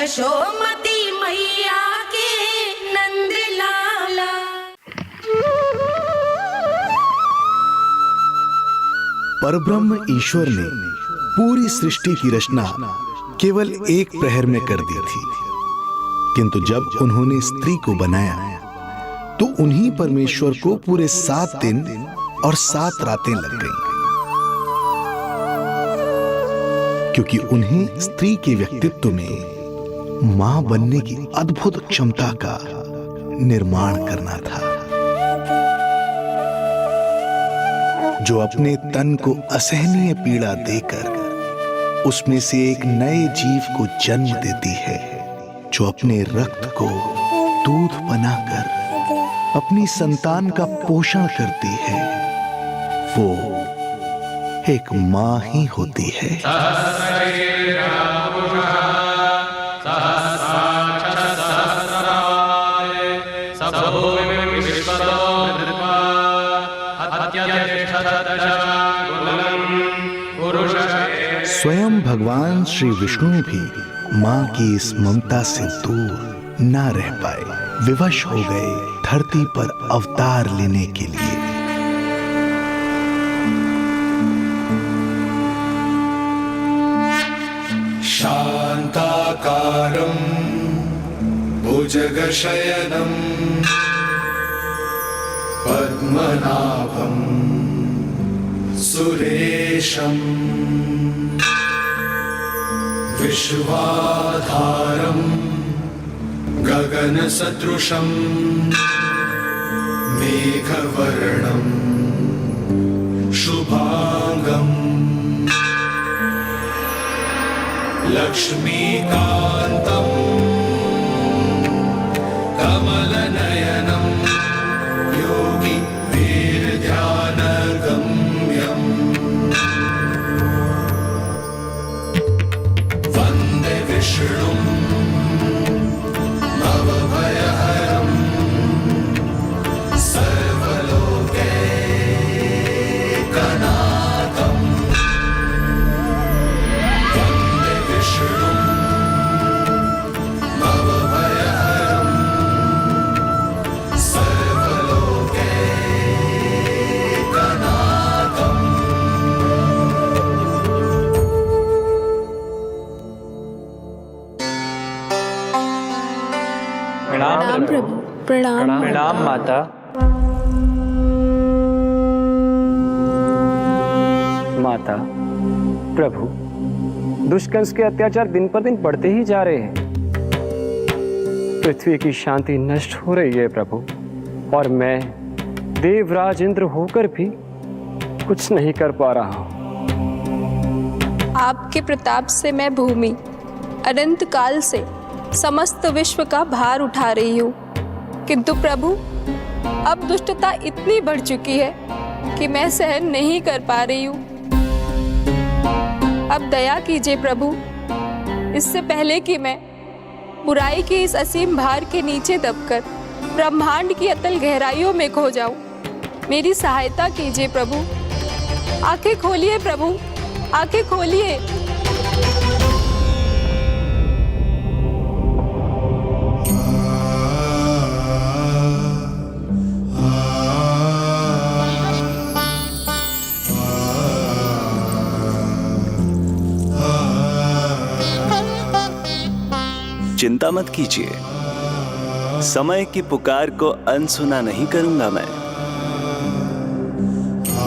यशोमती मैया के नंद लाला। परब्रह्म ईश्वर ने पूरी सृष्टि की रचना केवल एक प्रहर में कर दी थी, किंतु जब उन्होंने स्त्री को बनाया तो उन्हीं परमेश्वर को पूरे 7 दिन और 7 रातें लग गईं, क्योंकि उन्हें स्त्री के व्यक्तित्व में मां बनने की अद्भुत क्षमता का निर्माण करना था, जो अपने तन को असहनीय पीड़ा देकर उसमें से एक नए जीव को जन्म देती है, जो अपने रक्त को दूध बनाकर अपनी संतान का पोषण करती है। वो एक मां ही होती है। स्वयं भगवान श्री विष्णु भी मां की इस ममता से दूर ना रह पाए, विवश हो गए धरती पर अवतार लेने के लिए। शांताकारं भुजगशयनं पद्मनाभं सुरेशं विश्वाधारं गगनसदृशं मेघवर्णं शुभांगं लक्ष्मीकान्तं कमलनयनं योगी वीरध्यानगम्यं वन्दे विष्णुं भवभयहरं सर्वलोकैकनाथं वन्दे विष्णुं भवभयहरं सर्वलोकैकनाथम्। प्रणाम प्रभु। प्रणाम प्रणाम माता। माता, प्रभु, दुष्कंस के अत्याचार दिन पर दिन बढ़ते ही जा रहे हैं। पृथ्वी की शांति नष्ट हो रही है प्रभु, और मैं देवराज इंद्र होकर भी कुछ नहीं कर पा रहा हूँ। आपके प्रताप से मैं भूमि अनंत काल से समस्त विश्व का भार उठा रही हूँ, किंतु प्रभु अब दुष्टता इतनी बढ़ चुकी है कि मैं सहन नहीं कर पा रही हूँ। अब दया कीजिए प्रभु, इससे पहले कि मैं बुराई के इस असीम भार के नीचे दबकर ब्रह्मांड की अतल गहराइयों में खो जाऊं। मेरी सहायता कीजिए प्रभु। आंखें खोलिए प्रभु, आंखें खोलिए। चिंता मत कीजिए, समय की पुकार को अनसुना नहीं करूंगा।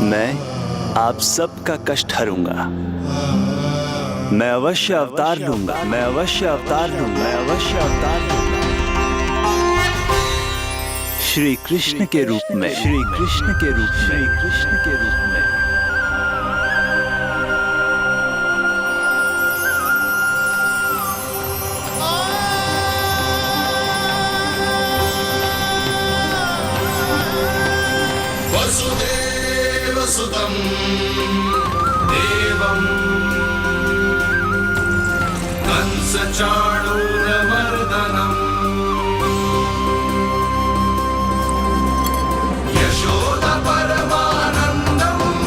मैं आप सबका कष्ट हरूंगा। मैं अवश्य अवतार लूंगा, मैं अवश्य अवतार लूंगा, मैं अवश्य अवतार लूंगा। श्री कृष्ण के रूप में, श्री कृष्ण के रूप में, श्री कृष्ण के रूप में। वसुदेवसुतं देवं कंसचाणूरमर्दनम् यशोदपरमानन्दम्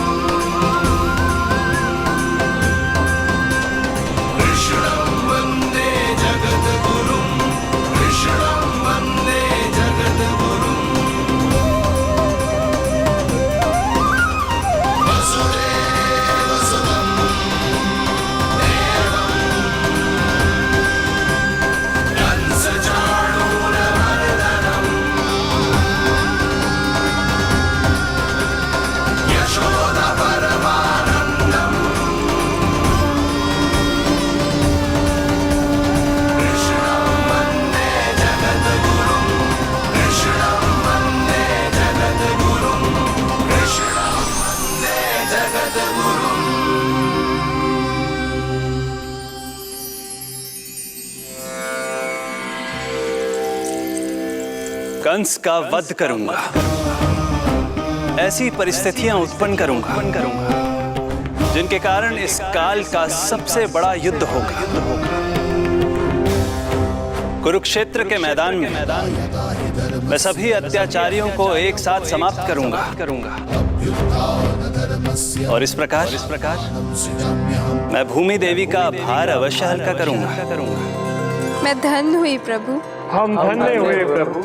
कंस का वध करूंगा, ऐसी परिस्थितियां उत्पन्न करूंगा जिनके कारण इस काल का सबसे बड़ा युद्ध होगा। कुरुक्षेत्र के मैदान में मैं सभी अत्याचारियों को एक साथ समाप्त करूंगा और इस प्रकार मैं भूमि देवी का भार अवश्य हल्का करूंगा। मैं धन्य हुई प्रभु। हम धन्य हुए प्रभु।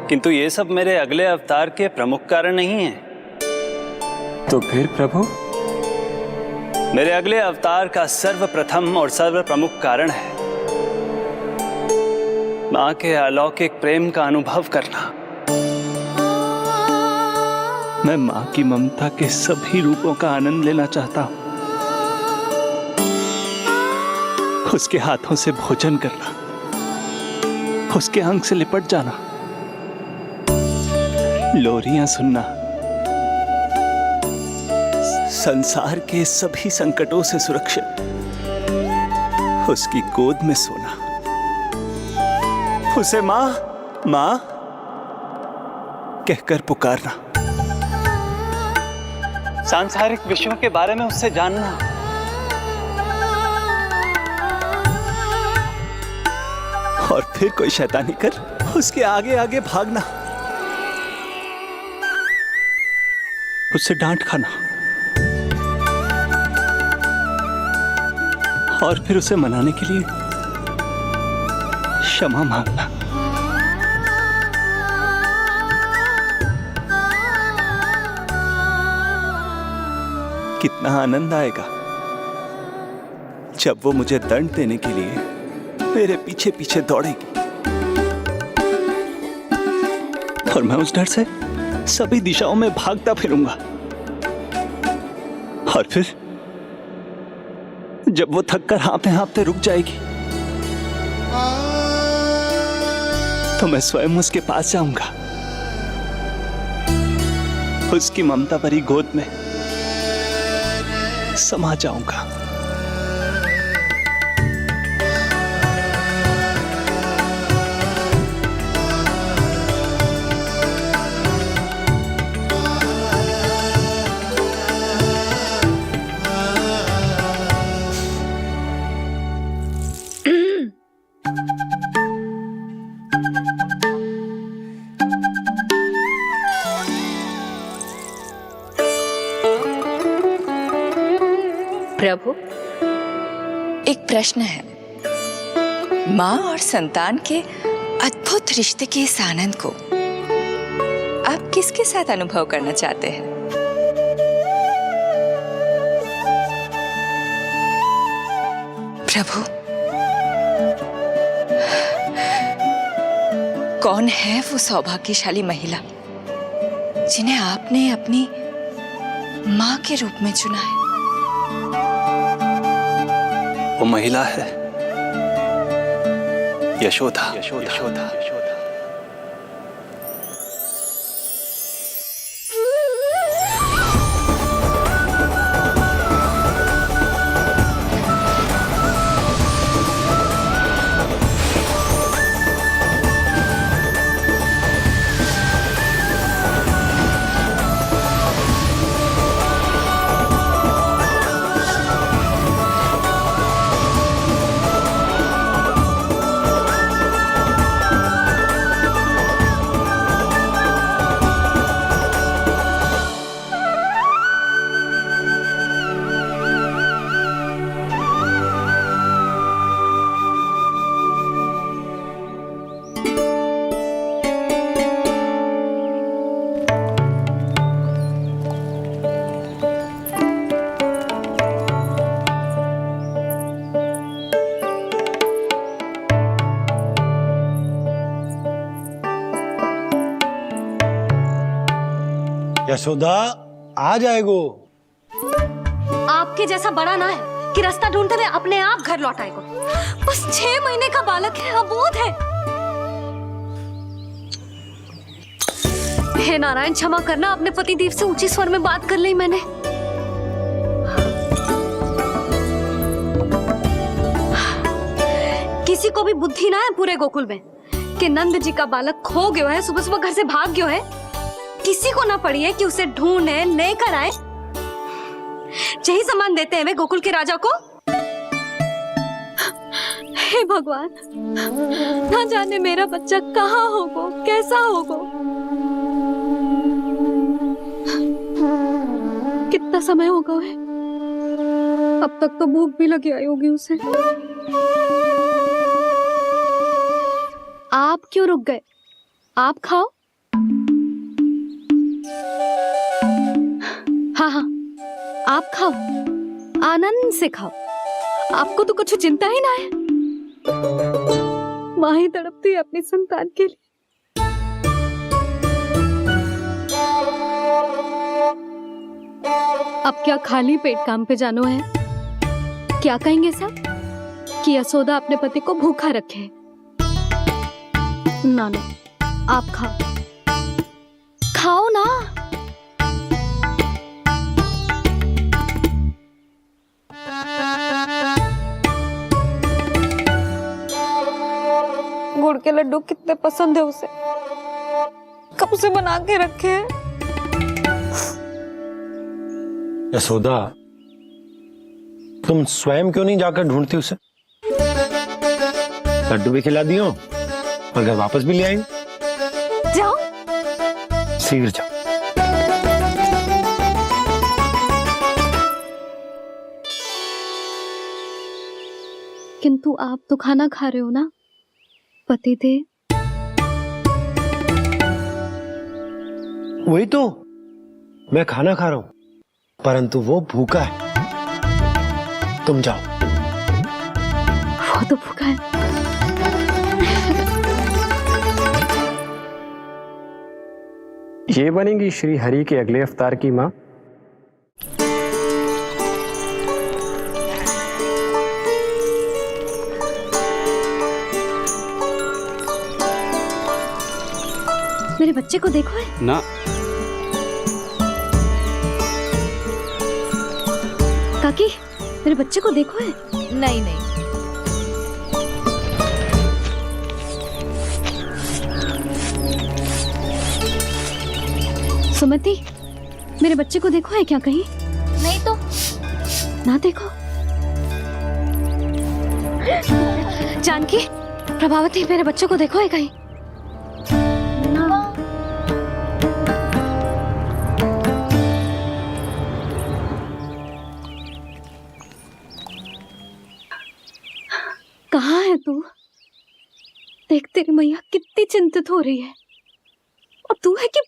किंतु ये सब मेरे अगले अवतार के प्रमुख कारण नहीं है। तो फिर प्रभु? मेरे अगले अवतार का सर्वप्रथम और सर्व प्रमुख कारण है मां के अलौकिक प्रेम का अनुभव करना। मैं मां की ममता के सभी रूपों का आनंद लेना चाहता हूं। उसके हाथों से भोजन करना, उसके अंग से लिपट जाना, लोरियां सुनना, संसार के सभी संकटों से सुरक्षित उसकी गोद में सोना, उसे मां मां कहकर पुकारना, सांसारिक विषयों के बारे में उससे जानना, और फिर कोई शैतानी कर उसके आगे आगे भागना, उससे डांट खाना और फिर उसे मनाने के लिए क्षमा मांगना। कितना आनंद आएगा जब वो मुझे दंड देने के लिए मेरे पीछे पीछे दौड़ेगी और मैं उस डर से सभी दिशाओं में भागता फिरूंगा। और फिर जब वो थककर हाँफते रुक जाएगी तो मैं स्वयं उसके पास जाऊंगा, उसकी ममता भरी गोद में समा जाऊंगा। प्रभु, एक प्रश्न है। माँ और संतान के अद्भुत रिश्ते के इस आनंद को आप किसके साथ अनुभव करना चाहते हैं? प्रभु, कौन है वो सौभाग्यशाली महिला जिन्हें आपने अपनी माँ के रूप में चुना है? वो महिला है यशोदा। यशोदा। यशोदा आ जाएगो। आपके जैसा बड़ा ना है कि रास्ता ढूंढते हुए अपने आप घर लौट आएगो। बस 6 महीने का बालक है, अबोध है। हे नारायण, क्षमा करना, अपने पति देव से ऊंची स्वर में बात कर ली मैंने। किसी को भी बुद्धि ना है पूरे गोकुल में कि नंद जी का बालक खो गयो है, सुबह सुबह घर से भाग गयो है। किसी को ना पड़ी है कि उसे ढूंढे लेकर आए। यही सामान देते हैं वे गोकुल के राजा को। हे भगवान, ना जाने मेरा बच्चा कहाँ होगा, कैसा होगा। कितना समय होगा है? अब तक तो भूख भी लगी आई होगी उसे। आप क्यों रुक गए? आप खाओ। हाँ हाँ, आप खाओ, आनंद से खाओ। आपको तो कुछ चिंता ही ना है। माँ ही तड़पती है अपनी संतान के लिए। अब क्या खाली पेट काम पे जानो है? क्या कहेंगे सब कि यशोदा अपने पति को भूखा रखे? ना ना, आप खाओ, खाओ ना। गुड़ के लड्डू कितने पसंद है उसे, कब से बना के रखे हैं। यशोदा, तुम स्वयं क्यों नहीं जाकर ढूंढती उसे? लड्डू भी खिला दियो और घर वापस भी ले आई। जाओ, शीघ्र जाओ। किंतु आप तो खाना खा रहे हो ना पतिदेव? वही तो, मैं खाना खा रहा हूं, परंतु वो भूखा है। तुम जाओ। वो तो भूखा है। ये बनेंगी श्री हरि के अगले अवतार की माँ। मेरे बच्चे को देखो है ना। काकी, मेरे बच्चे को देखो है। नहीं नहीं, सुमति, मेरे बच्चे को देखो है क्या कहीं? नहीं तो। ना देखो। जानकी, प्रभावती, मेरे बच्चे को देखो है कहीं? कहाँ है तू? देख, तेरी मैया कितनी चिंतित हो रही है, और तू है कि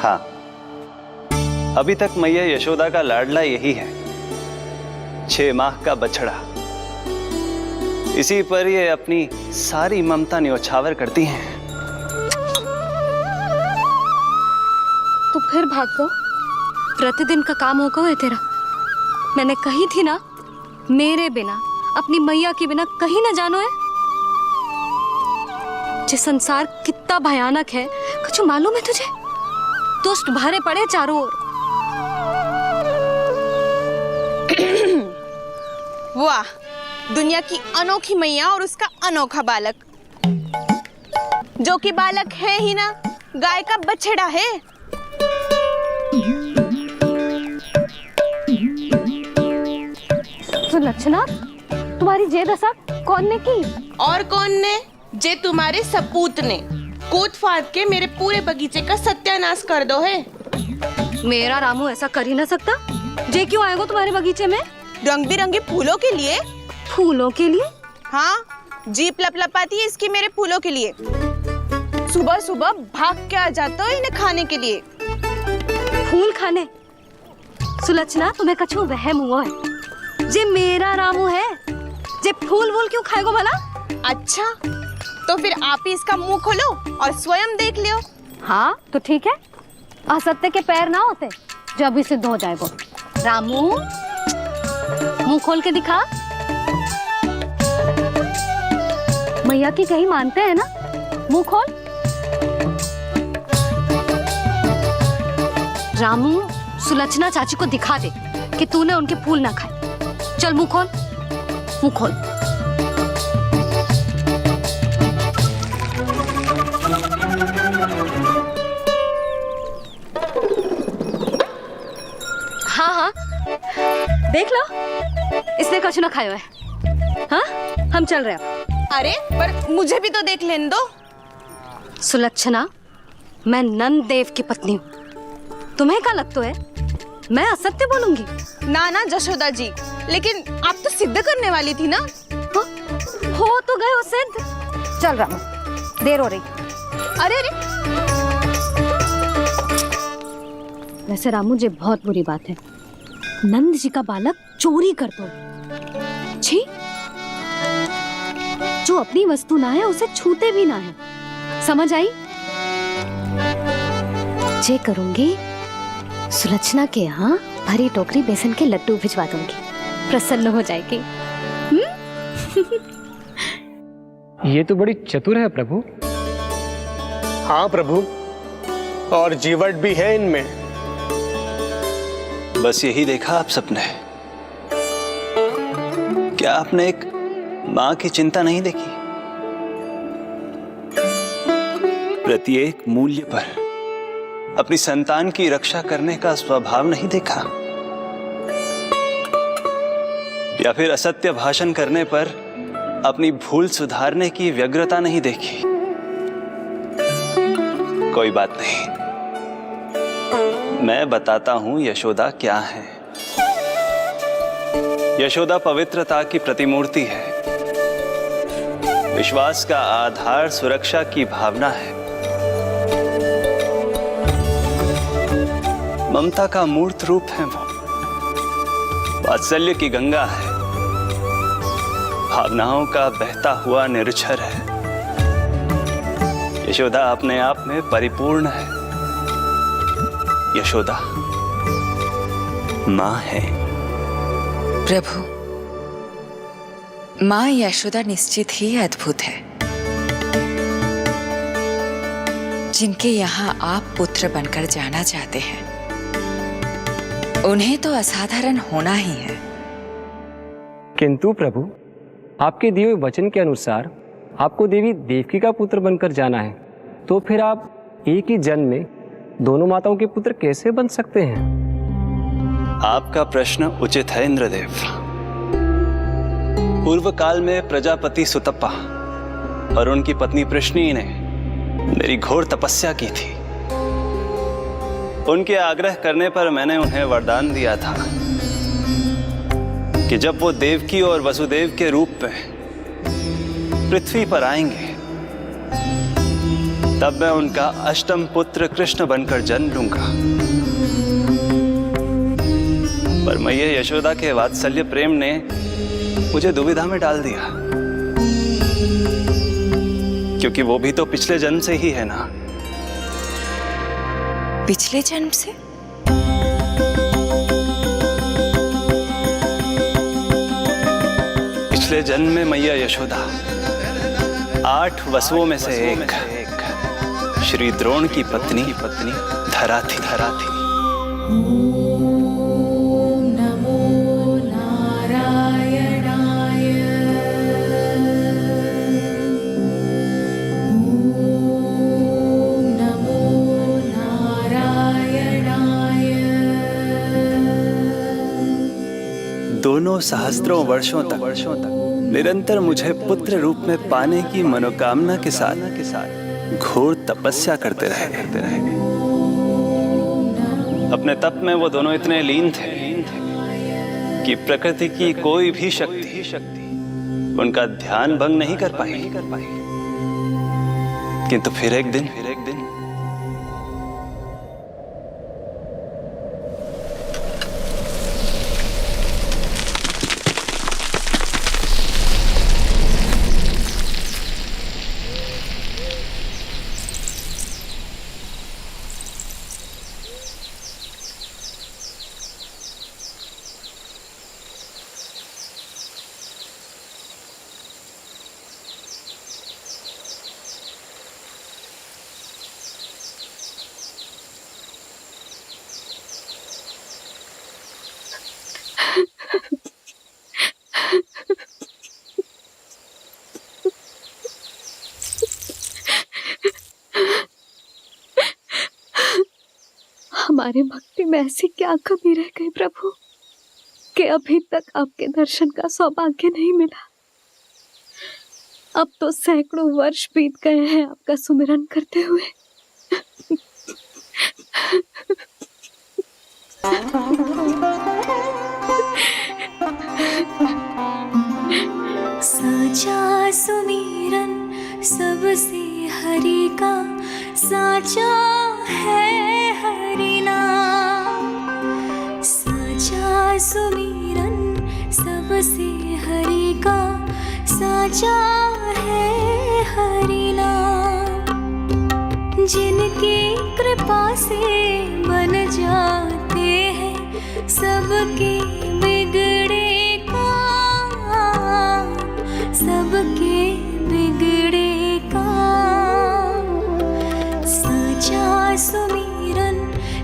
हाँ, अभी तक मैया यशोदा का लाडला यही है, 6 माह का बछड़ा। इसी पर ये अपनी सारी ममता न्योछावर करती हैं। तू फिर भाग गो? प्रतिदिन का काम होगा है तेरा। मैंने कही थी ना, मेरे बिना, अपनी मैया के बिना कहीं ना जानो है। ये संसार कितना भयानक है, कुछ मालूम है तुझे? दुष्ट भरे पड़े चारों ओर। वाह, दुनिया की अनोखी मैया और उसका अनोखा बालक, जो कि बालक है ही ना, गाय का बछड़ा है। सुलक्षणा, तुम्हारी जे दशा कौन ने की? और कौन ने? जे तुम्हारे सपूत ने कूद फाद के मेरे पूरे बगीचे का सत्यानाश कर दो है। मेरा रामू ऐसा कर ही ना सकता। जे क्यों आएगा तुम्हारे बगीचे में? रंग बिरंगे फूलों के लिए। फूलों के लिए? हाँ, जीप लपलपाती है इसकी मेरे फूलों के लिए। सुबह सुबह भाग के आ जाता हो इन्हें खाने के लिए। फूल खाने? सुलक्षणा, तुम्हें कछु वहम हुआ है। जे मेरा रामू है, जे फूल वूल क्यों खाएगो भला? अच्छा, तो फिर आप ही इसका मुंह खोलो और स्वयं देख लियो। हाँ तो ठीक है, असत्य के पैर ना होते जो अभी सिद्ध हो जाएगा। रामू मुंह खोल के दिखा। मैया की कहीं मानते हैं ना, मुंह खोल। रामू सुलक्षणा चाची को दिखा दे कि तूने उनके फूल ना खाए। चल मुंह खोल, मुंह खोल। हाँ हाँ देख लो, इसने कछु ना खाया है। हाँ हम चल रहे हैं। अरे पर मुझे भी तो देख लेने दो। सुलक्षणा, मैं नंद देव की पत्नी हूँ, तुम्हें क्या लगता है मैं असत्य बोलूंगी? ना ना जशोदा जी, लेकिन आप तो सिद्ध करने वाली थी ना। हो तो गए हो सिद्ध। चल रामू, देर हो रही। अरे अरे वैसे रामू जी बहुत बुरी बात है, नंद जी का बालक चोरी कर दो। छी, जो अपनी वस्तु ना है उसे छूते भी ना है, समझ आई? जे करूंगी सुलक्षणा के यहाँ भरी टोकरी बेसन के लड्डू भिजवा दूंगी, प्रसन्न हो जाएगी। ये तो बड़ी चतुर है प्रभु। हाँ प्रभु, और जीवट भी है इनमें। बस यही देखा आप सबने? क्या आपने एक मां की चिंता नहीं देखी? प्रत्येक मूल्य पर अपनी संतान की रक्षा करने का स्वभाव नहीं देखा? या फिर असत्य भाषण करने पर अपनी भूल सुधारने की व्यग्रता नहीं देखी? कोई बात नहीं, मैं बताता हूं यशोदा क्या है। यशोदा पवित्रता की प्रतिमूर्ति है, विश्वास का आधार सुरक्षा की भावना है, ममता का मूर्त रूप है वो, वात्सल्य की गंगा है, भावनाओं का बहता हुआ निर्झर है। यशोदा अपने आप में परिपूर्ण है। यशोदा मां है। प्रभु, मां यशोदा निश्चित ही अद्भुत है। जिनके यहाँ आप पुत्र बनकर जाना चाहते हैं, उन्हें तो असाधारण होना ही है। किंतु प्रभु, आपके दिए हुए वचन के अनुसार आपको देवी देवकी का पुत्र बनकर जाना है, तो फिर आप एक ही जन्म में दोनों माताओं के पुत्र कैसे बन सकते हैं? आपका प्रश्न उचित है इंद्रदेव। पूर्व काल में प्रजापति सुतप्पा और उनकी पत्नी प्रश्नी ने मेरी घोर तपस्या की थी। उनके आग्रह करने पर मैंने उन्हें वरदान दिया था कि जब वो देवकी और वसुदेव के रूप में पृथ्वी पर आएंगे, तब मैं उनका अष्टम पुत्र कृष्ण बनकर जन्म लूंगा। पर मैया यशोदा के वात्सल्य प्रेम ने मुझे दुविधा में डाल दिया, क्योंकि वो भी तो पिछले जन्म से ही है ना। पिछले जन्म से? पिछले जन्म में मैया यशोदा 8 वसुओं में से एक श्री द्रोण की पत्नी धरा थी। दोनों सहस्त्रों वर्षों तक निरंतर मुझे पुत्र रूप में पाने की मनोकामना के साथ घोर तपस्या करते रहे। अपने तप में वो दोनों इतने लीन थे कि प्रकृति की कोई भी शक्ति उनका ध्यान भंग नहीं कर पाई। किंतु फिर एक दिन हमारे भक्ति में ऐसी क्या कमी रह गई प्रभु कि अभी तक आपके दर्शन का सौभाग्य नहीं मिला। अब तो सैकड़ों वर्ष बीत गए हैं आपका सुमिरन करते हुए। साचा सुमिरन सबसे हरि का, साचा है हरि नाम। साचा सुमिरन सबसे हरि का, साचा है हरि नाम। जिनकी कृपा से बन जाते हैं सबके बिगड़े काम, सबके बिगड़े काम। साचा सुमिरन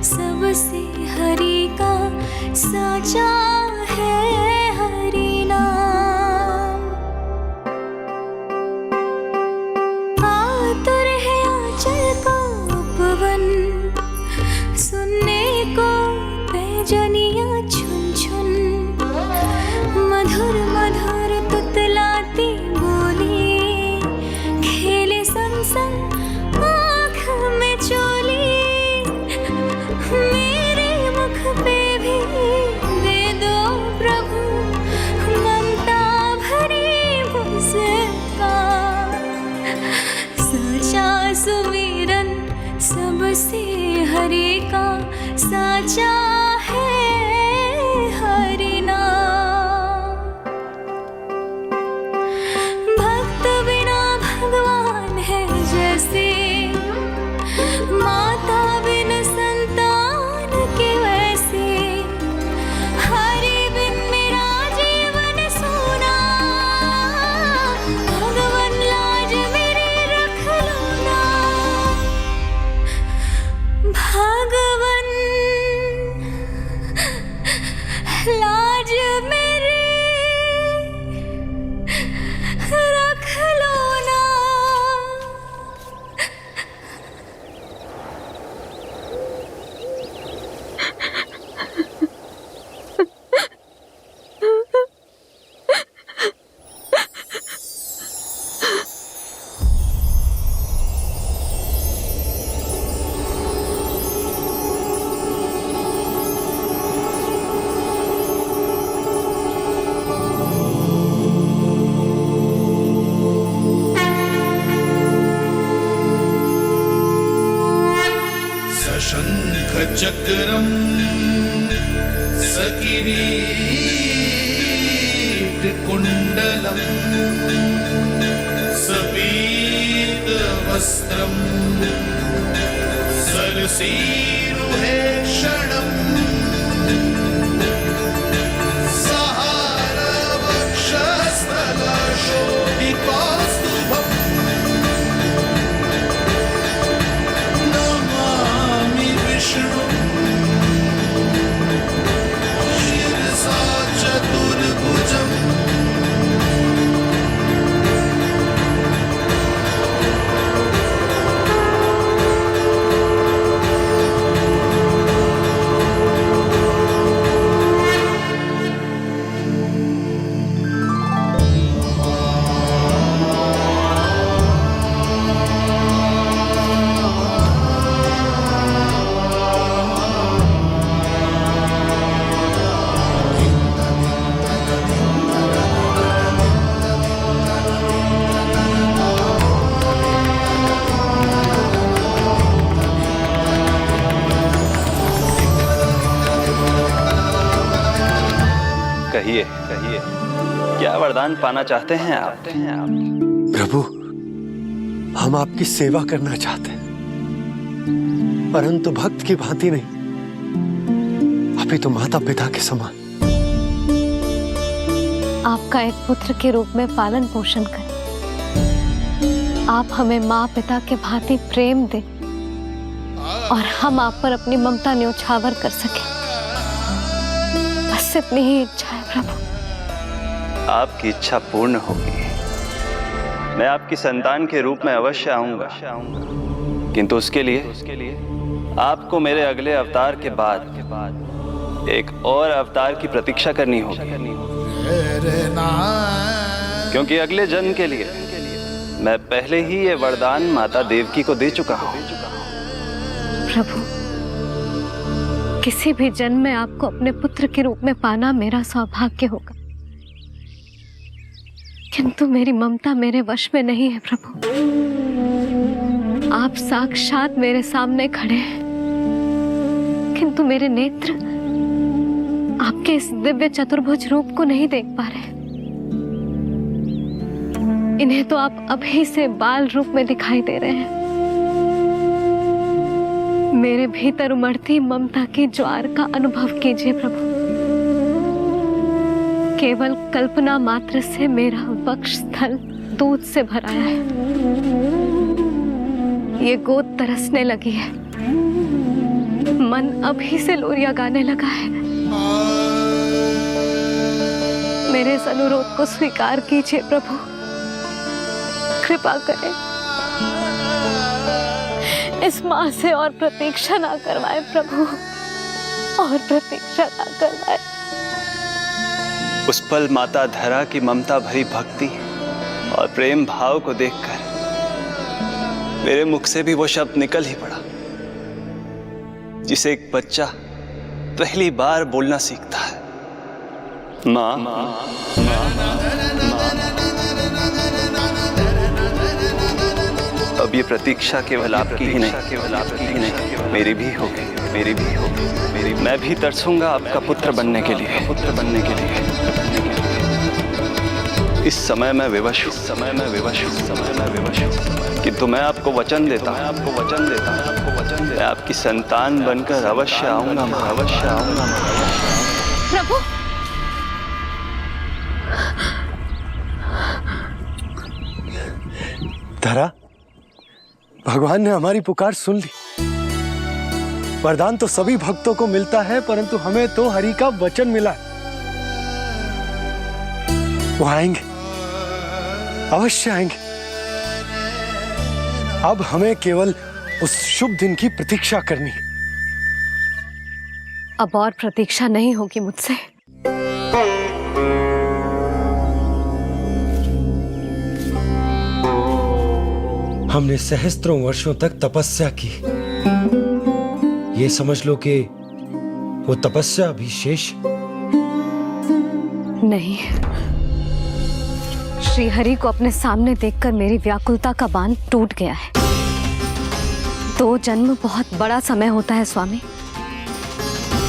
सबसे हरि का, साचा है हरि नाम। आतुर है आंचल का उपवन, सुनने को पैजनियां छुन छुन। मधुर मधुर तुतलाती बोली, खेले संग संग आँख में चोली। मेरे मुख पे भी दे दो प्रभु ममता भरी मुस्कान। साचा सुमिरन सबसे हरि का, साचा है हरि नाम। भक्त बिना भगवान है जैसे, माता बिन संतान के वैसे। हरि बिन मेरा जीवन सूना, भगवान लाज मेरी रख लो ना। भगवान लाज मेरी रख लो ना। चक्रम सकिरीट कुंडलम सपीत वस्त्रम सरसीरुहे क्षणम सहार वक्षस्थलशोभिकास्तुभम् नमामि विष्णु शिरसा चतुर्भुजम्। कहिए कहिए, क्या वरदान पाना चाहते हैं आप? प्रभु, हम आपकी सेवा करना चाहते हैं, परंतु भक्त की भांति नहीं, अभी तो माता पिता के समान। आपका एक पुत्र के रूप में पालन पोषण करें। आप हमें माँ पिता के भांति प्रेम दें और हम आप पर अपनी ममता न्योछावर कर सकें। बस इतनी ही इच्छा है प्रभु। आपकी इच्छा पूर्ण होगी। मैं आपकी संतान के रूप में अवश्य आऊंगा, किंतु उसके लिए आपको मेरे अगले अवतार के बाद एक और अवतार की प्रतीक्षा करनी होगी, क्योंकि अगले जन्म के लिए मैं पहले ही ये वरदान माता देवकी को दे चुका हूँ। प्रभु, किसी भी जन्म में आपको अपने पुत्र के रूप में पाना मेरा सौभाग्य होगा, किंतु मेरी ममता मेरे वश में नहीं है। प्रभु, आप साक्षात मेरे सामने खड़े हैं, किंतु मेरे नेत्र आपके इस दिव्य चतुर्भुज रूप को नहीं देख पा रहे। इन्हें तो आप अभी से बाल रूप में दिखाई दे रहे हैं। मेरे भीतर उमड़ती ममता की ज्वार का अनुभव कीजिए प्रभु। केवल कल्पना मात्र से मेरा वक्षस्थल दूध से भराया है। ये गोद तरसने लगी है, मन अभी से लोरिया गाने लगा है। मेरे इस अनुरोध को स्वीकार कीजिए प्रभु, कृपा करें। इस माँ से और प्रतीक्षा ना करवाए प्रभु, और प्रतीक्षा ना करवाए। उस पल माता धरा की ममता भरी भक्ति और प्रेम भाव को देखकर मेरे मुख से भी वो शब्द निकल ही पड़ा जिसे एक बच्चा पहली बार बोलना सीखता है, माँ। अब ये प्रतीक्षा केवल आपकी ही नहीं, मेरी भी होगी। मैं भी तरसूंगा आपका पुत्र बनने के लिए। इस समय मैं विवश हूँ, किंतु मैं आपको वचन देता हूँ, मैं आपकी संतान बनकर अवश्य आऊंगा। प्रभु, धरा, भगवान ने हमारी पुकार सुन ली। वरदान तो सभी भक्तों को मिलता है, परंतु हमें तो हरि का वचन मिला है। वो आएंगे, अवश्य आएंगे। अब हमें केवल उस शुभ दिन की प्रतीक्षा करनी है। अब और प्रतीक्षा नहीं होगी मुझसे। हमने सहस्त्रों वर्षों तक तपस्या की, ये समझ लो कि वो तपस्या अभी शेष नहीं। श्री हरि को अपने सामने देखकर मेरी व्याकुलता का बांध टूट गया है। 2 जन्म बहुत बड़ा समय होता है स्वामी।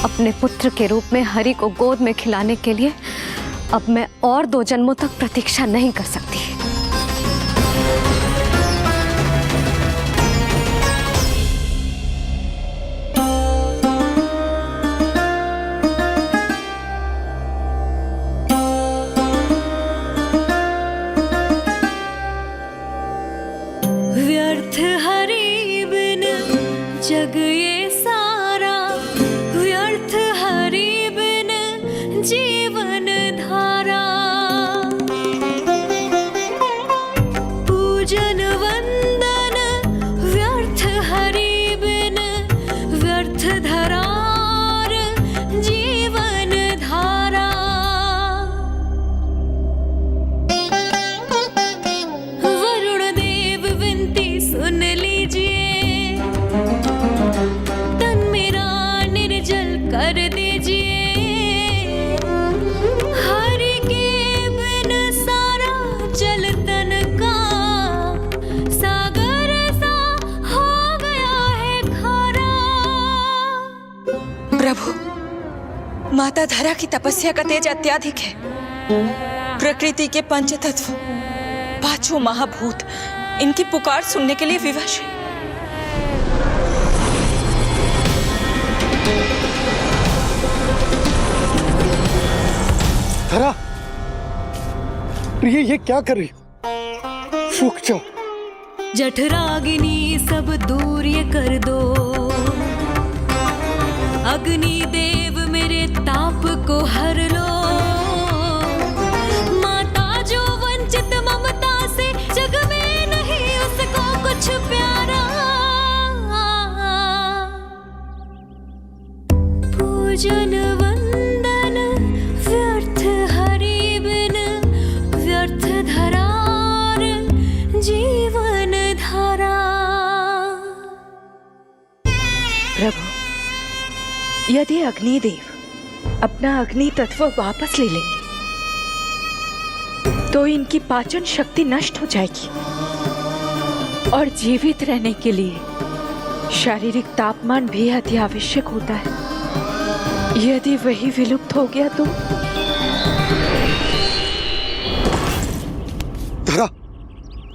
अपने पुत्र के रूप में हरि को गोद में खिलाने के लिए अब मैं और 2 जन्मों तक प्रतीक्षा नहीं कर सकती। व्यर्थ हरि बिन जग ये सारा, व्यर्थ हरि बिन जीवन धारा। पूजन वंदन व्यर्थ हरि बिन, व्यर्थ धरार जीवन धारा। वरुण देव विनती सुन लीजिए, तन मेरा निर्जल कर दीजिए। हरि के बिन सारा जल तन का सागर सा हो गया है खारा। प्रभु, माता धरा की तपस्या का तेज अत्याधिक है। प्रकृति के पंचतत्व, 5 महाभूत इनकी पुकार सुनने के लिए विवश है। धरा, प्रिय, ये क्या कर रही हो? रुक जाओ। जठराग्नि सब दूर ये कर दो, अग्नि देव मेरे ताप को हर लो। माता जो वंचित ममता से, जग में नहीं उसको कुछ प्यारा। पूजन वंदन व्यर्थ हरि बिन व्यर्थ धरार जीवन धारा। प्रभु, यदि अग्निदेव अपना अग्नि तत्व वापस ले लेंगे तो इनकी पाचन शक्ति नष्ट हो जाएगी और जीवित रहने के लिए शारीरिक तापमान भी अति आवश्यक होता है। यदि वही विलुप्त हो गया तो धरा,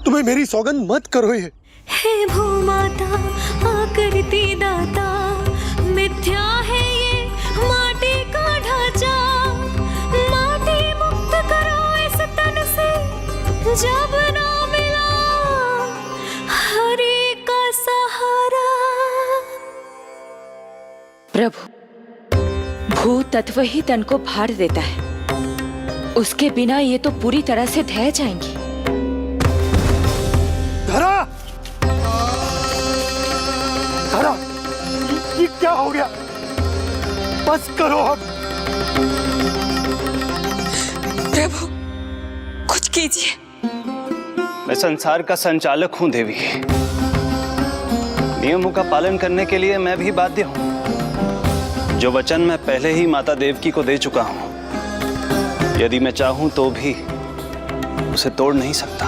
तुम्हें मेरी सौगंध मत करो ये। हे भूमाता आकृति दाता, मिथ्या है ये माटी का ढांचा। माटी मुक्त करो इस तन से, जब ना मिला हरि का सहारा। प्रभु, भू तत्व ही तन को भार देता है, उसके बिना ये तो पूरी तरह से ढह जाएंगी। धरा, धरा, ये क्या हो गया? बस करो अब। प्रभु, कुछ कीजिए। मैं संसार का संचालक हूं देवी। नियमों का पालन करने के लिए मैं भी बाध्य हूं। जो वचन मैं पहले ही माता देवकी को दे चुका हूं, यदि मैं चाहूं तो भी उसे तोड़ नहीं सकता।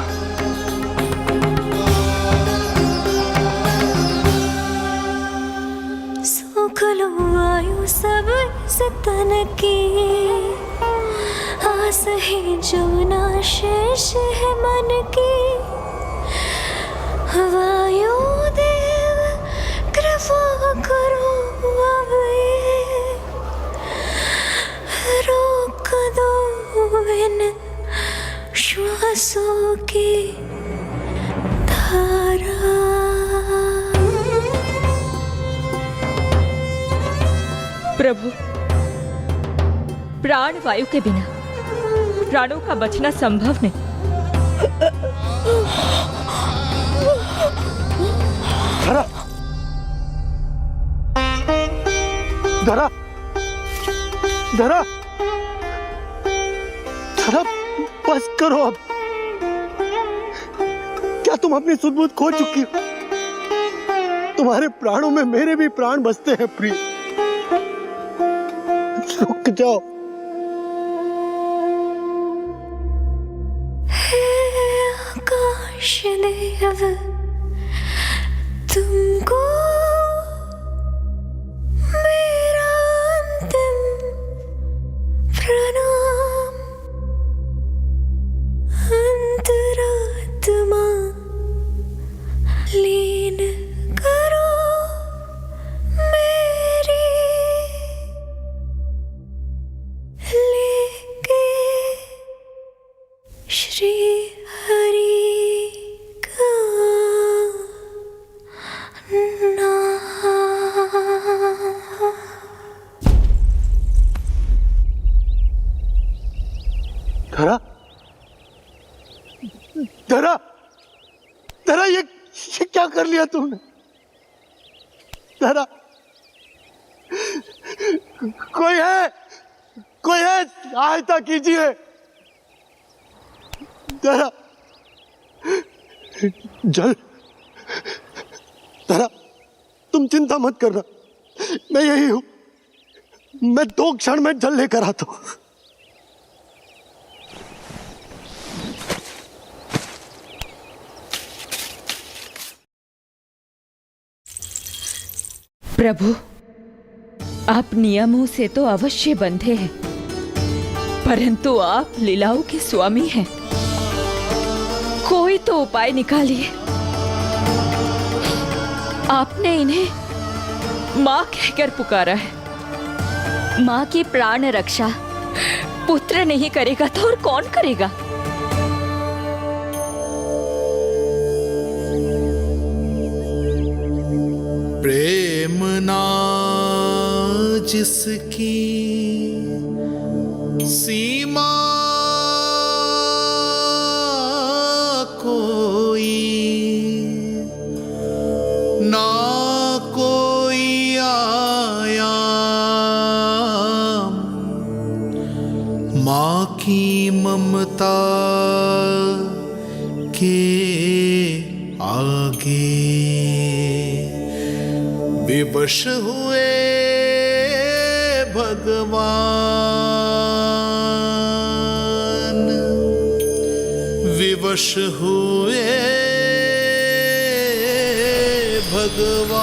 सुख लो आयु सब इस तन की, आस है जो ना शेष है मन की। वायु देव कृपा करो अब ये, रोक दो इन श्वासों की धारा। प्रभु, प्राण वायु के बिना प्राणों का बचना संभव नहीं। धरा, धरा, धरा, धरा, बस करो अब। क्या तुम अपनी सुध-बुध खो चुकी हो? तुम्हारे प्राणों में मेरे भी प्राण बसते हैं प्रिय। रुक जाओ। हे आकाश देव, तुमको मेरा अंतिम प्रणाम। अंतरात्मा लीन करो मेरी, लेके श्री हरि का धरा, धरा, धरा, ये क्या कर लिया तुमने? धरा, कोई है, कोई है, सहायता कीजिए। धरा, जल, धरा, तुम चिंता मत करना, मैं यही हूं। मैं 2 क्षण में जल लेकर आता हूं। प्रभु, आप नियमों से तो अवश्य बंधे हैं, परंतु आप लीलाओं के स्वामी हैं। कोई तो उपाय निकालिए। आपने इन्हें मां कहकर पुकारा है। मां की प्राण रक्षा पुत्र नहीं करेगा तो और कौन करेगा? प्रेम ना जिसकी सीमा कोई, ना कोई आया ममता के आगे विवश हुए भगवान, विवश हुए भगवान।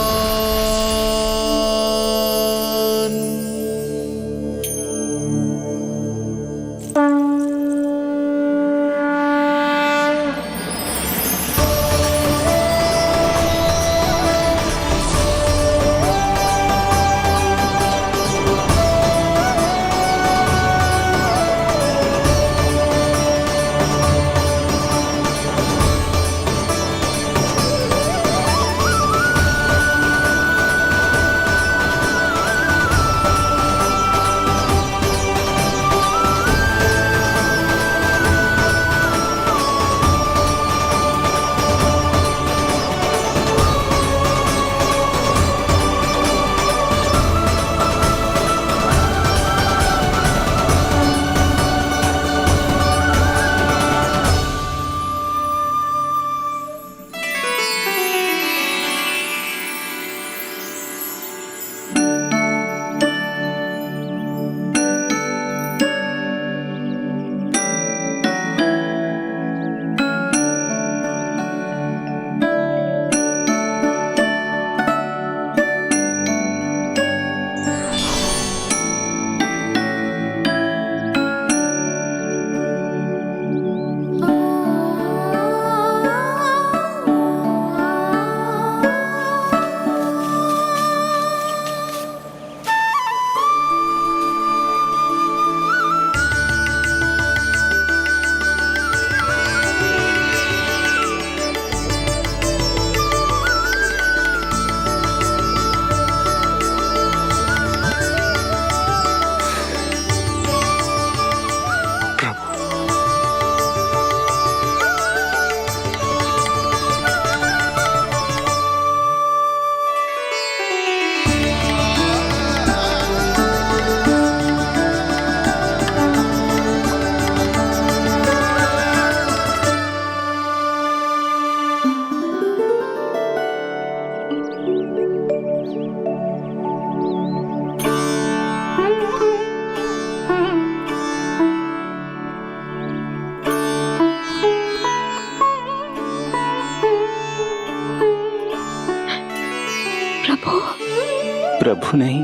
प्रभु नहीं,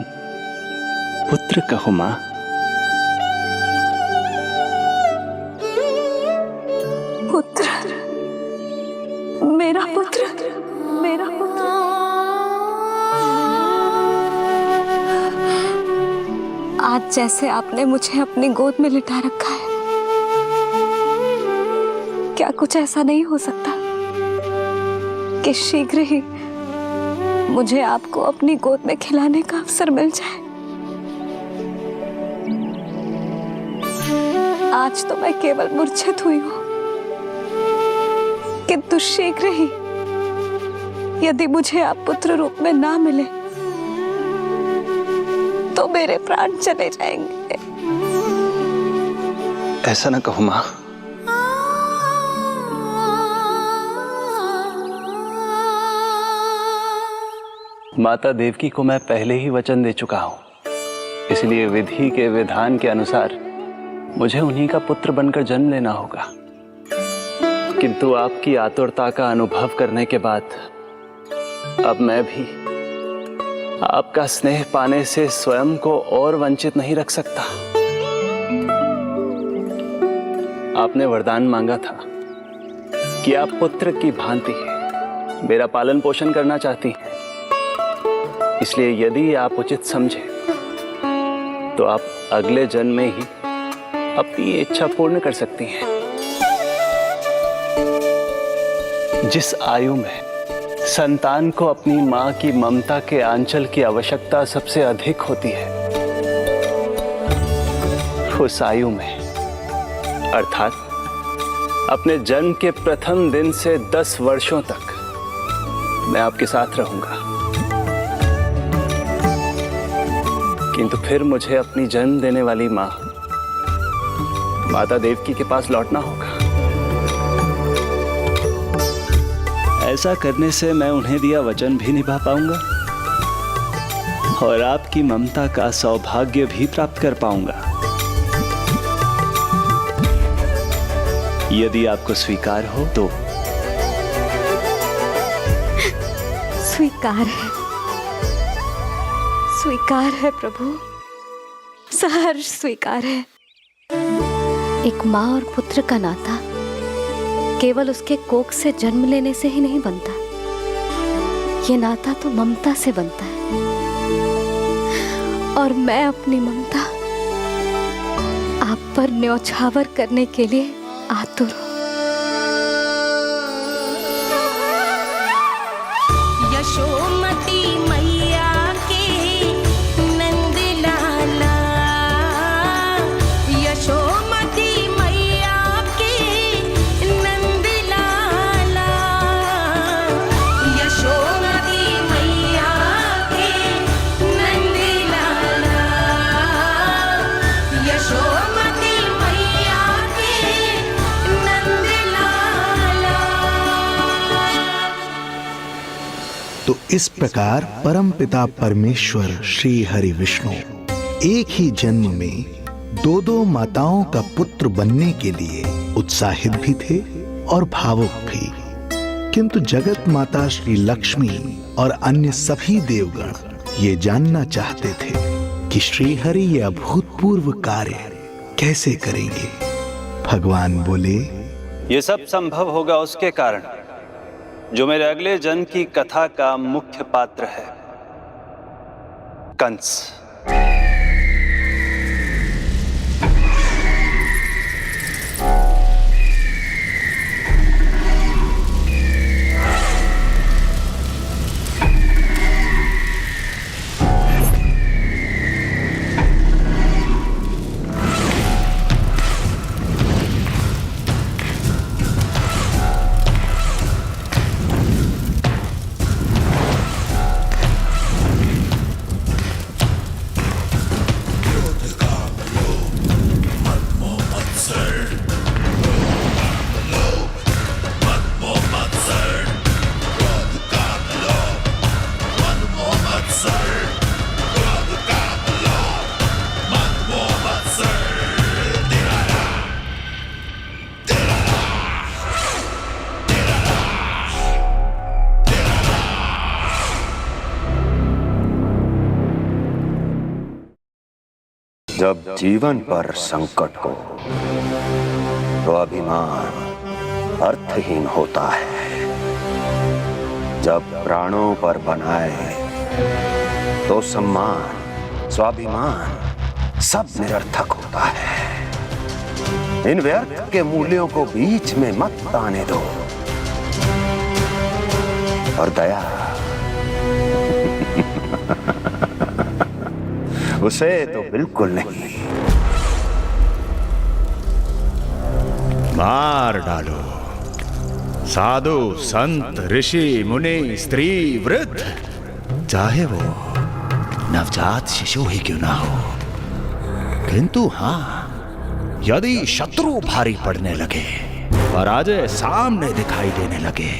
पुत्र कहो मां। पुत्र, मेरा पुत्र, मेरा पुत्र। आज जैसे आपने मुझे अपनी गोद में लिटा रखा है, क्या कुछ ऐसा नहीं हो सकता कि शीघ्र ही मुझे आपको अपनी गोद में खिलाने का अवसर मिल जाए? आज तो मैं केवल मूर्छित हुई हूं, किंतु शीघ्र ही यदि मुझे आप पुत्र रूप में ना मिले तो मेरे प्राण चले जाएंगे। ऐसा ना कहो मां। माता देवकी को मैं पहले ही वचन दे चुका हूं, इसलिए विधि के विधान के अनुसार मुझे उन्हीं का पुत्र बनकर जन्म लेना होगा। किंतु आपकी आतुरता का अनुभव करने के बाद अब मैं भी आपका स्नेह पाने से स्वयं को और वंचित नहीं रख सकता। आपने वरदान मांगा था कि आप पुत्र की भांति मेरा पालन पोषण करना चाहती हैं, इसलिए यदि आप उचित समझे तो आप अगले जन्म में ही अपनी इच्छा पूर्ण कर सकती हैं। जिस आयु में संतान को अपनी मां की ममता के आंचल की आवश्यकता सबसे अधिक होती है, उस आयु में अर्थात अपने जन्म के प्रथम दिन से 10 वर्षों तक मैं आपके साथ रहूंगा। किंतु फिर मुझे अपनी जन्म देने वाली मां माता देवकी के पास लौटना होगा। ऐसा करने से मैं उन्हें दिया वचन भी निभा पाऊंगा और आपकी ममता का सौभाग्य भी प्राप्त कर पाऊंगा। यदि आपको स्वीकार हो तो। स्वीकार है प्रभु, सहर्ष स्वीकार है। एक माँ और पुत्र का नाता केवल उसके कोख से जन्म लेने से ही नहीं बनता, ये नाता तो ममता से बनता है। और मैं अपनी ममता आप पर न्यौछावर करने के लिए आतुर हूं। यशोमती मैया के नंद लाला, यशोमती मैया के नंद लाला, यशोमती मैया के नंद लाला, यशोमती मैया के नंद लाला। तो इस प्रकार परमपिता परमेश्वर श्री हरि विष्णु एक ही जन्म में दो दो माताओं का पुत्र बनने के लिए उत्साहित भी थे और भावुक भी। किंतु जगत माता श्री लक्ष्मी और अन्य सभी देवगण ये जानना चाहते थे कि श्री हरि ये अभूतपूर्व कार्य कैसे करेंगे। भगवान बोले, ये सब संभव होगा उसके कारण जो मेरे अगले जन्म की कथा का मुख्य पात्र है, कंस। जब जीवन पर संकट हो तो अभिमान अर्थहीन होता है। जब प्राणों पर बनाए तो सम्मान स्वाभिमान सब निरर्थक होता है। इन व्यर्थ के मूल्यों को बीच में मत आने दो। और दया उसे तो बिल्कुल नहीं। मार डालो साधु संत ऋषि मुनि स्त्री वृद्ध, चाहे वो नवजात शिशु ही क्यों ना हो। किंतु हाँ, यदि शत्रु भारी पड़ने लगे, पराजय सामने दिखाई देने लगे,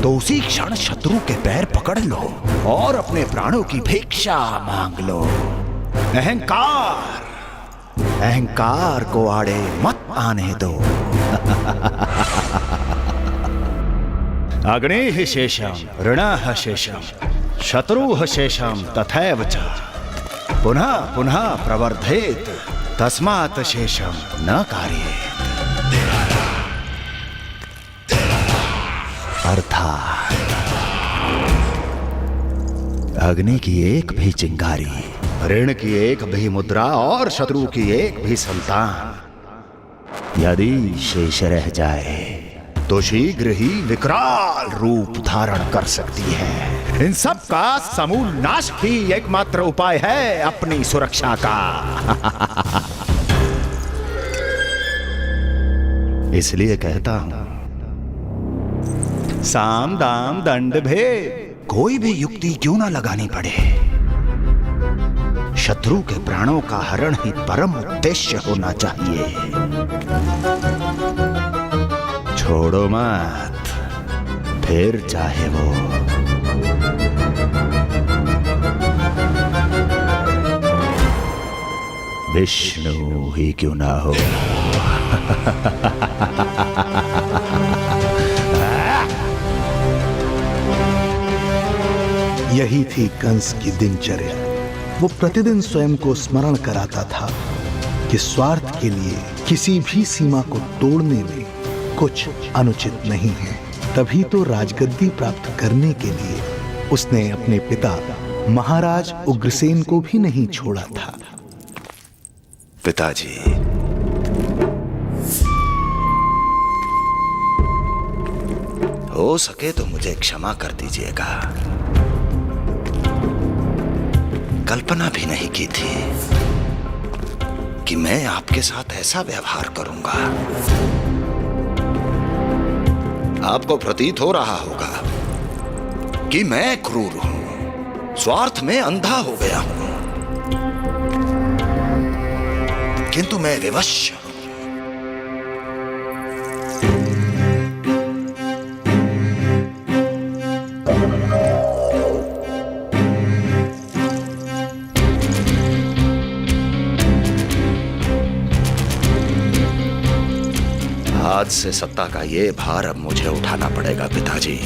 तो उसी क्षण शत्रु के पैर पकड़ लो और अपने प्राणों की भिक्षा मांग लो। अहंकार को आड़े मत आने दो। अग्निः शेषम ऋणः शेषम शत्रुः शेषम तथैव च पुनः पुनः प्रवर्धेत तस्मात् शेषम न कार्येत। अर्थात अग्नि की एक भी चिंगारी, ऋण की एक भी मुद्रा और शत्रु की एक भी संतान यदि शेष रह जाए तो शीघ्र ही विकराल रूप धारण कर सकती है। इन सब का समूल नाश ही एकमात्र उपाय है अपनी सुरक्षा का। इसलिए कहता हूं, साम दाम दंड भेद कोई भी युक्ति क्यों ना लगानी पड़े, शत्रु के प्राणों का हरण ही परम उद्देश्य होना चाहिए। छोड़ो मत, फिर चाहे वो विष्णु ही क्यों ना हो। यही थी कंस की दिनचर्या। वो प्रतिदिन स्वयं को स्मरण कराता था कि स्वार्थ के लिए किसी भी सीमा को तोड़ने में कुछ अनुचित नहीं है। तभी तो राजगद्दी प्राप्त करने के लिए उसने अपने पिता महाराज उग्रसेन को भी नहीं छोड़ा था। पिताजी, हो सके तो मुझे क्षमा कर दीजिएगा। कल्पना भी नहीं की थी कि मैं आपके साथ ऐसा व्यवहार करूंगा। आपको प्रतीत हो रहा होगा कि मैं क्रूर हूं, स्वार्थ में अंधा हो गया हूं, किंतु मैं विवश हूं। आज से सत्ता का ये भार अब मुझे उठाना पड़ेगा पिताजी,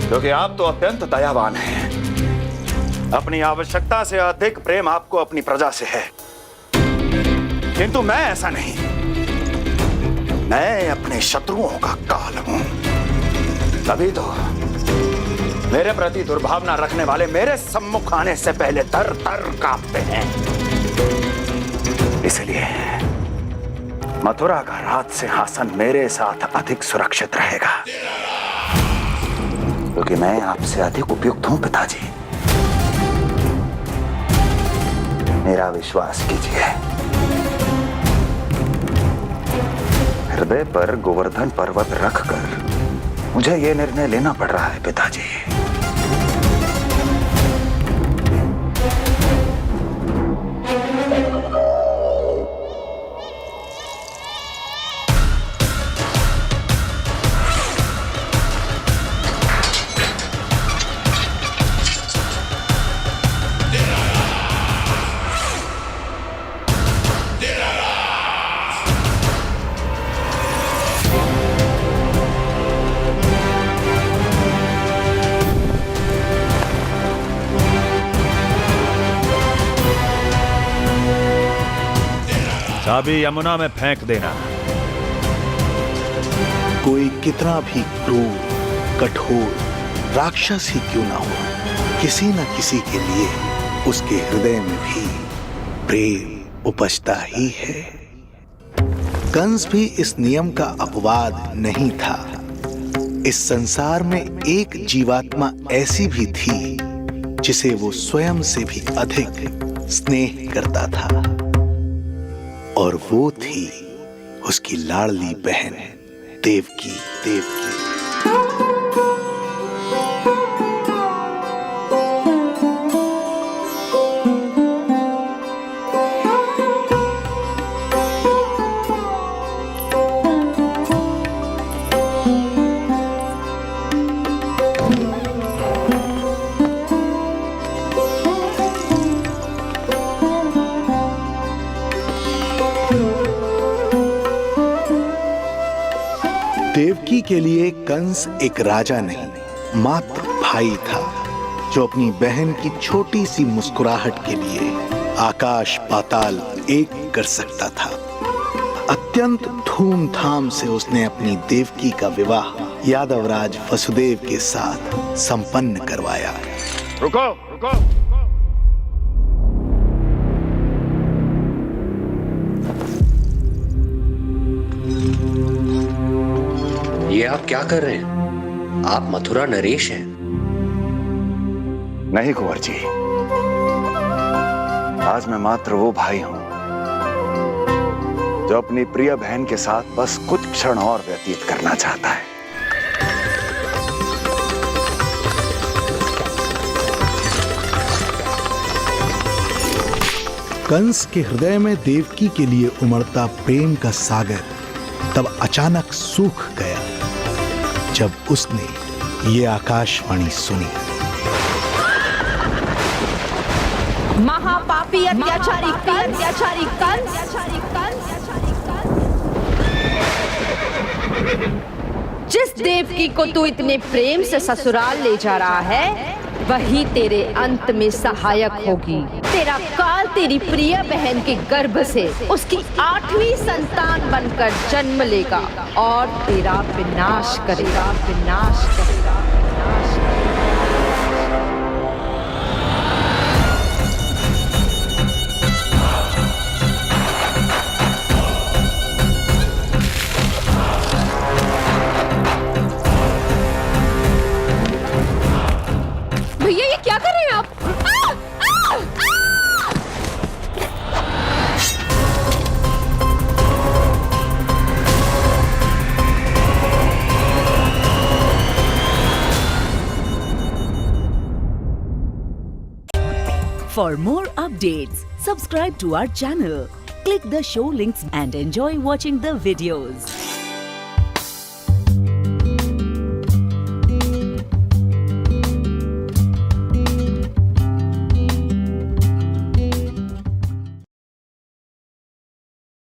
क्योंकि आप तो अत्यंत दयावान हैं। अपनी आवश्यकता से अधिक प्रेम आपको अपनी प्रजा से है, किंतु मैं ऐसा नहीं। मैं अपने शत्रुओं का काल हूं, तभी तो मेरे प्रति दुर्भावना रखने वाले मेरे सम्मुख आने से पहले थर थर कांपते हैं। इसलिए मथुरा का राज सिंहासन मेरे साथ अधिक सुरक्षित रहेगा, क्योंकि मैं आपसे अधिक उपयुक्त हूं पिताजी। मेरा विश्वास कीजिए। हृदय पर गोवर्धन पर्वत रखकर मुझे यह निर्णय लेना पड़ रहा है पिताजी। चाबी यमुना में फेंक देना। कोई कितना भी क्रूर, कठोर राक्षस ही क्यों ना हो, किसी न किसी के लिए उसके हृदय में भी प्रेम उपजता ही है। कंस भी इस नियम का अपवाद नहीं था। इस संसार में एक जीवात्मा ऐसी भी थी जिसे वो स्वयं से भी अधिक स्नेह करता था, और वो थी उसकी लाडली बहन देवकी। देवकी के लिए कंस एक राजा नहीं, मात्र भाई था, जो अपनी बहन की छोटी सी मुस्कुराहट के लिए आकाश पाताल एक कर सकता था। अत्यंत धूमधाम से उसने अपनी देवकी का विवाह यादवराज वसुदेव के साथ संपन्न करवाया। रुको। ये आप क्या कर रहे हैं? आप मथुरा नरेश हैं। नहीं कुंवर जी, आज मैं मात्र वो भाई हूं जो अपनी प्रिय बहन के साथ बस कुछ क्षण और व्यतीत करना चाहता है। कंस के हृदय में देवकी के लिए उमड़ता प्रेम का सागर तब अचानक सूख गया जब उसने ये आकाशवाणी सुनी। महापापी अत्याचारी कंस जिस देवकी को तू इतने प्रेम से ससुराल ले जा रहा है वही तेरे अंत में सहायक होगी। तेरा काल तेरी प्रिय बहन के गर्भ से उसकी 8वीं संतान बनकर जन्म लेगा और तेरा विनाश करेगा। भैया ये क्या कर रहे हैं आप? For more updates, subscribe to our channel, click the show links and enjoy watching the videos.